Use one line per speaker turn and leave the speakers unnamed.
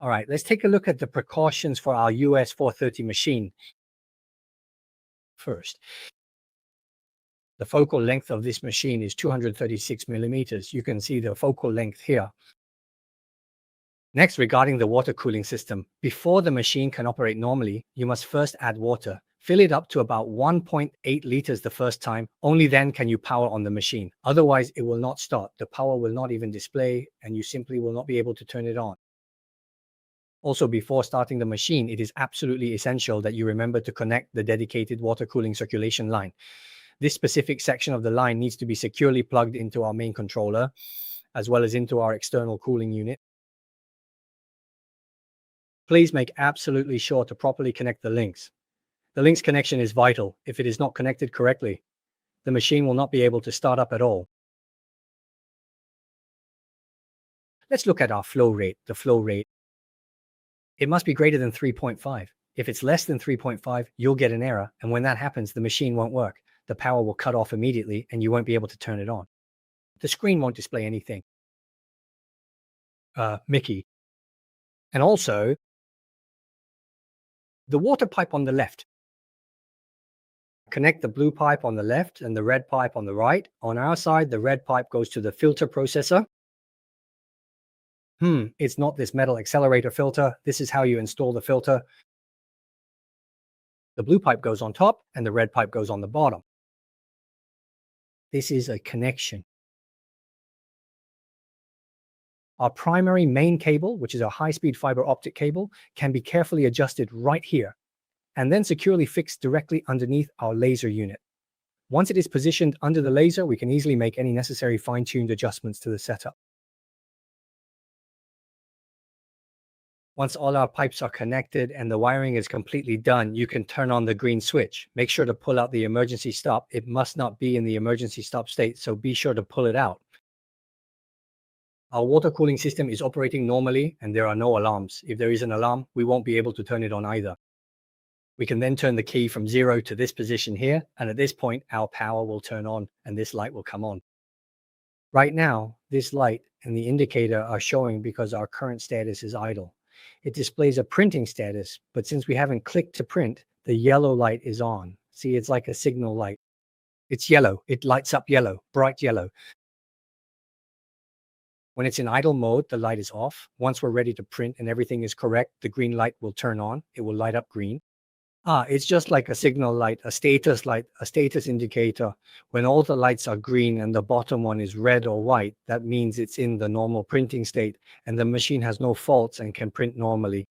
All right, let's take a look at the precautions for our Ux430 machine. First, the focal length of this machine is 236 millimeters. You can see the focal length here. Next, regarding the water cooling system, before the machine can operate normally, you must first add water. Fill it up to about 1.8 liters the first time. Only then can you power on the machine. Otherwise, it will not start. The power will not even display, and you simply will not be able to turn it on. Also, before starting the machine, it is absolutely essential that you remember to connect the dedicated water cooling circulation line. This specific section of the line needs to be securely plugged into our main controller, as well as into our external cooling unit. Please make absolutely sure to properly connect the links. The links connection is vital. If it is not connected correctly, the machine will not be able to start up at all. Let's look at our flow rate. The flow rate. It must be greater than 3.5. If it's less than 3.5, you'll get an error. And when that happens, the machine won't work. The power will cut off immediately and you won't be able to turn it on. The screen won't display anything. Mickey. And also, the water pipe on the left. Connect the blue pipe on the left and the red pipe on the right. On our side, the red pipe goes to the filter processor. It's not this metal accelerator filter. This is how you install the filter. The blue pipe goes on top and the red pipe goes on the bottom. This is a connection. Our primary main cable, which is a high-speed fiber optic cable, can be carefully adjusted right here and then securely fixed directly underneath our laser unit. Once it is positioned under the laser, we can easily make any necessary fine-tuned adjustments to the setup. Once all our pipes are connected and the wiring is completely done, you can turn on the green switch. Make sure to pull out the emergency stop. It must not be in the emergency stop state, so be sure to pull it out. Our water cooling system is operating normally and there are no alarms. If there is an alarm, we won't be able to turn it on either. We can then turn the key from 0 to this position here, and at this point, our power will turn on and this light will come on. Right now, this light and the indicator are showing because our current status is idle. It displays a printing status, but since we haven't clicked to print, the yellow light is on. See, it's like a signal light. It's yellow. It lights up yellow, bright yellow. When it's in idle mode, the light is off. Once we're ready to print and everything is correct, the green light will turn on. It will light up green. It's just like a signal light, a status indicator. When all the lights are green and the bottom one is red or white, that means it's in the normal printing state and the machine has no faults and can print normally.